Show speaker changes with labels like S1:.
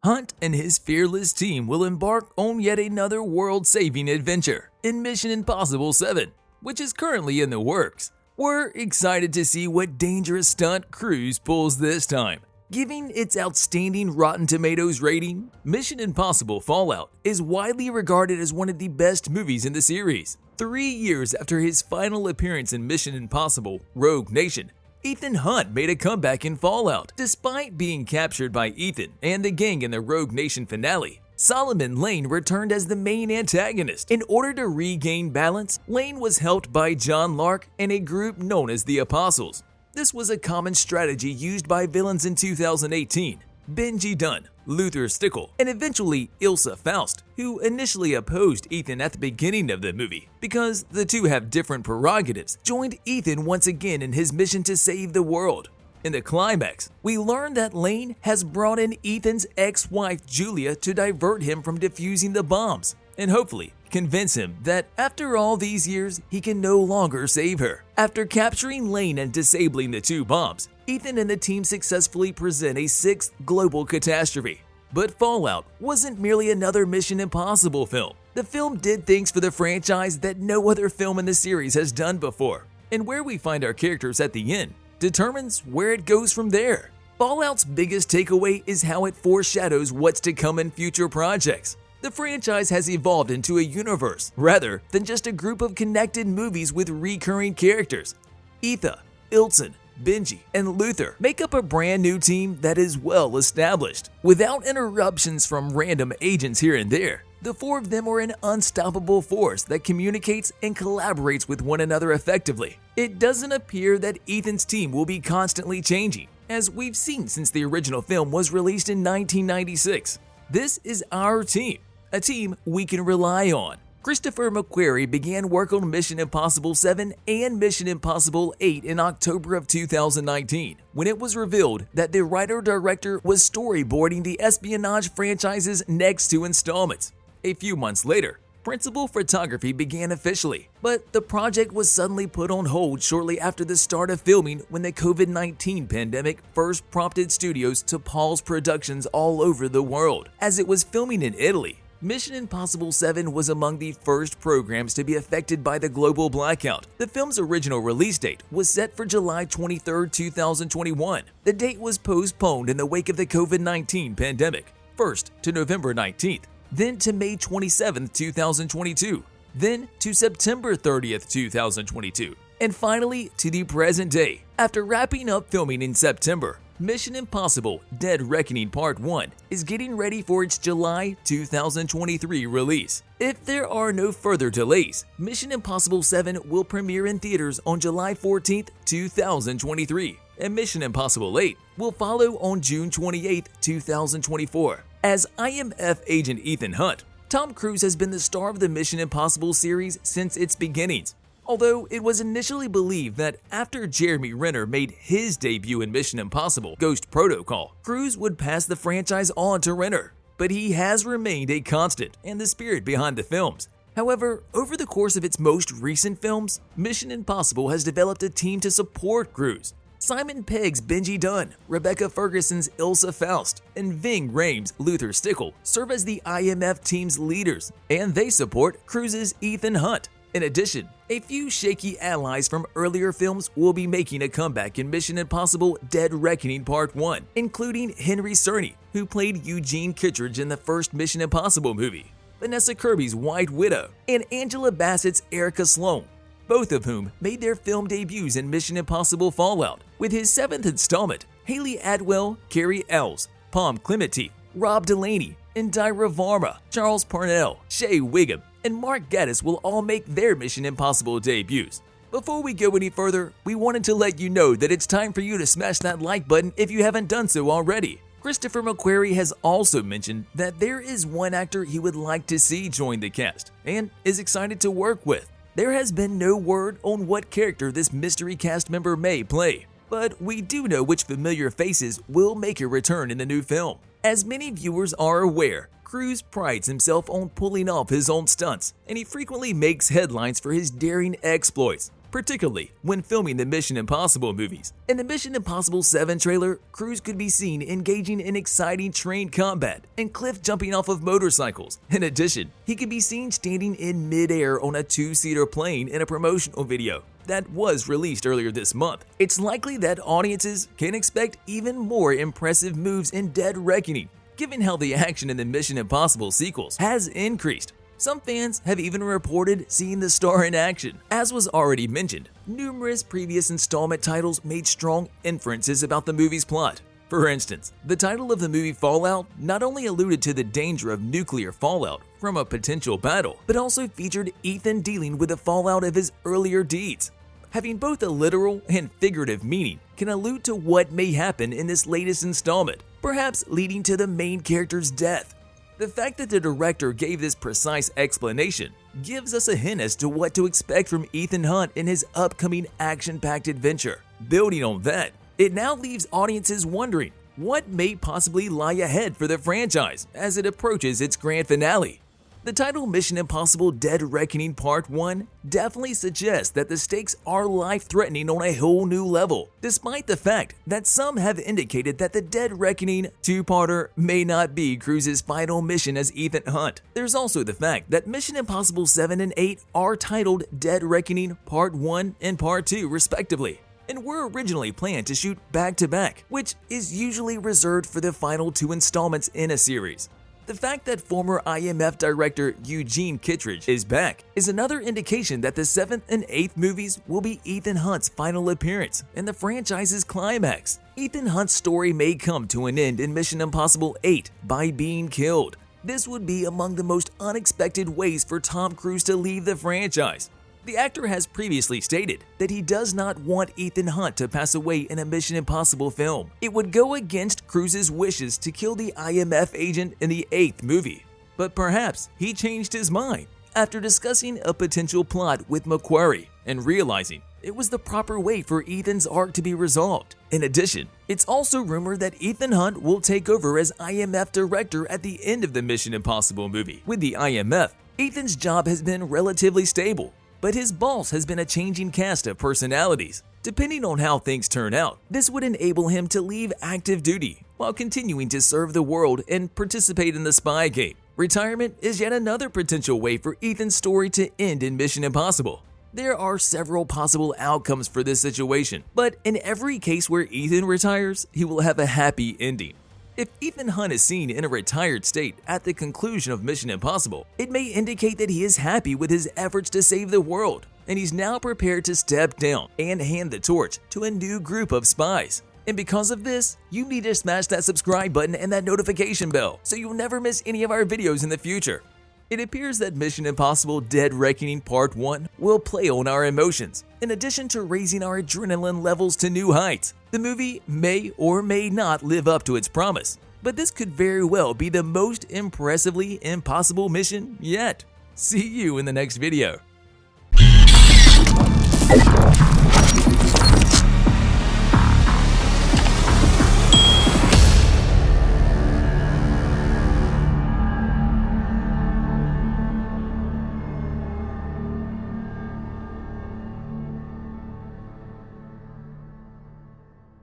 S1: Hunt and his fearless team will embark on yet another world-saving adventure in Mission Impossible 7, which is currently in the works. We're excited to see what dangerous stunt Cruise pulls this time. Giving its outstanding Rotten Tomatoes rating, Mission Impossible Fallout is widely regarded as one of the best movies in the series. 3 years after his final appearance in Mission Impossible Rogue Nation, Ethan Hunt made a comeback in Fallout. Despite being captured by Ethan and the gang in the Rogue Nation finale, Solomon Lane returned as the main antagonist. In order to regain balance, Lane was helped by John Lark and a group known as the Apostles. This was a common strategy used by villains in 2018. Benji Dunn, Luther Stickle, and eventually Ilsa Faust, who initially opposed Ethan at the beginning of the movie because the two have different prerogatives, joined Ethan once again in his mission to save the world. In the climax, we learn that Lane has brought in Ethan's ex-wife Julia to divert him from defusing the bombs, and hopefully convince him that after all these years, he can no longer save her. After capturing Lane and disabling the 2 bombs, Ethan and the team successfully present a 6th global catastrophe. But Fallout wasn't merely another Mission Impossible film. The film did things for the franchise that no other film in the series has done before. And where we find our characters at the end determines where it goes from there. Fallout's biggest takeaway is how it foreshadows what's to come in future projects. The franchise has evolved into a universe rather than just a group of connected movies with recurring characters. Etha, Ilson, Benji, and Luther make up a brand new team that is well established. Without interruptions from random agents here and there, the 4 of them are an unstoppable force that communicates and collaborates with one another effectively. It doesn't appear that Ethan's team will be constantly changing, as we've seen since the original film was released in 1996. This is our team, a team we can rely on. Christopher McQuarrie began work on Mission Impossible 7 and Mission Impossible 8 in October of 2019, when it was revealed that the writer-director was storyboarding the espionage franchise's next 2 installments. A few months later, principal photography began officially, but the project was suddenly put on hold shortly after the start of filming when the COVID-19 pandemic first prompted studios to pause productions all over the world. As it was filming in Italy, Mission Impossible 7 was among the first programs to be affected by the global blackout. The film's original release date was set for July 23, 2021. The date was postponed in the wake of the COVID-19 pandemic, first to November 19th, then to May 27, 2022, then to September 30, 2022, and finally to the present day. After wrapping up filming in September, Mission Impossible Dead Reckoning Part 1 is getting ready for its July 2023 release. If there are no further delays, Mission Impossible 7 will premiere in theaters on July 14, 2023, and Mission Impossible 8 will follow on June 28, 2024. As IMF agent Ethan Hunt, Tom Cruise has been the star of the Mission Impossible series since its beginnings. Although it was initially believed that after Jeremy Renner made his debut in Mission Impossible Ghost Protocol, Cruise would pass the franchise on to Renner, but he has remained a constant and the spirit behind the films. However, over the course of its most recent films, Mission Impossible has developed a team to support Cruise. Simon Pegg's Benji Dunn, Rebecca Ferguson's Ilsa Faust, and Ving Rhames' Luther Stickle serve as the IMF team's leaders, and they support Cruise's Ethan Hunt. In addition, a few shaky allies from earlier films will be making a comeback in Mission Impossible Dead Reckoning Part 1, including Henry Czerny, who played Eugene Kittredge in the first Mission Impossible movie, Vanessa Kirby's White Widow, and Angela Bassett's Erica Sloane, both of whom made their film debuts in Mission Impossible Fallout. With his 7th installment, Hayley Atwell, Cary Elwes, Pom Klementieff, Rob Delaney, Indira Varma, Charles Parnell, Shea Whigham, and Mark Gatiss will all make their Mission Impossible debuts. Before we go any further, we wanted to let you know that it's time for you to smash that like button if you haven't done so already. Christopher McQuarrie has also mentioned that there is one actor he would like to see join the cast and is excited to work with. There has been no word on what character this mystery cast member may play, but we do know which familiar faces will make a return in the new film. As many viewers are aware, Cruise prides himself on pulling off his own stunts, and he frequently makes headlines for his daring exploits. particularly when filming the Mission Impossible movies. In the Mission Impossible 7 trailer, Cruise could be seen engaging in exciting train combat and cliff jumping off of motorcycles. In addition, he could be seen standing in mid-air on a two-seater plane in a promotional video that was released earlier this month. It's likely that audiences can expect even more impressive moves in Dead Reckoning, given how the action in the Mission Impossible sequels has increased. Some fans have even reported seeing the star in action. As was already mentioned, numerous previous installment titles made strong inferences about the movie's plot. For instance, the title of the movie Fallout not only alluded to the danger of nuclear fallout from a potential battle, but also featured Ethan dealing with the fallout of his earlier deeds. Having both a literal and figurative meaning can allude to what may happen in this latest installment, perhaps leading to the main character's death. The fact that the director gave this precise explanation gives us a hint as to what to expect from Ethan Hunt in his upcoming action-packed adventure. Building on that, it now leaves audiences wondering what may possibly lie ahead for the franchise as it approaches its grand finale. The title Mission Impossible Dead Reckoning Part 1 definitely suggests that the stakes are life-threatening on a whole new level, despite the fact that some have indicated that the Dead Reckoning two-parter may not be Cruise's final mission as Ethan Hunt. There's also the fact that Mission Impossible 7 and 8 are titled Dead Reckoning Part 1 and Part 2 respectively, and were originally planned to shoot back-to-back, which is usually reserved for the final two installments in a series. The fact that former IMF director Eugene Kittredge is back is another indication that the 7th and 8th movies will be Ethan Hunt's final appearance and the franchise's climax. Ethan Hunt's story may come to an end in Mission Impossible 8 by being killed. This would be among the most unexpected ways for Tom Cruise to leave the franchise. The actor has previously stated that he does not want Ethan Hunt to pass away in a Mission Impossible film. It would go against Cruise's wishes to kill the IMF agent in the 8th movie. But perhaps he changed his mind after discussing a potential plot with McQuarrie and realizing it was the proper way for Ethan's arc to be resolved. In addition, it's also rumored that Ethan Hunt will take over as IMF director at the end of the Mission Impossible movie. With the IMF, Ethan's job has been relatively stable, but his boss has been a changing cast of personalities. Depending on how things turn out, this would enable him to leave active duty while continuing to serve the world and participate in the spy game. Retirement is yet another potential way for Ethan's story to end in Mission Impossible. There are several possible outcomes for this situation, but in every case where Ethan retires, he will have a happy ending. If Ethan Hunt is seen in a retired state at the conclusion of Mission Impossible, it may indicate that he is happy with his efforts to save the world, and he's now prepared to step down and hand the torch to a new group of spies. And because of this, you need to smash that subscribe button and that notification bell so you'll never miss any of our videos in the future. It appears that Mission Impossible Dead Reckoning Part 1 will play on our emotions, in addition to raising our adrenaline levels to new heights. The movie may or may not live up to its promise, but this could very well be the most impressively impossible mission yet. See you in the next video.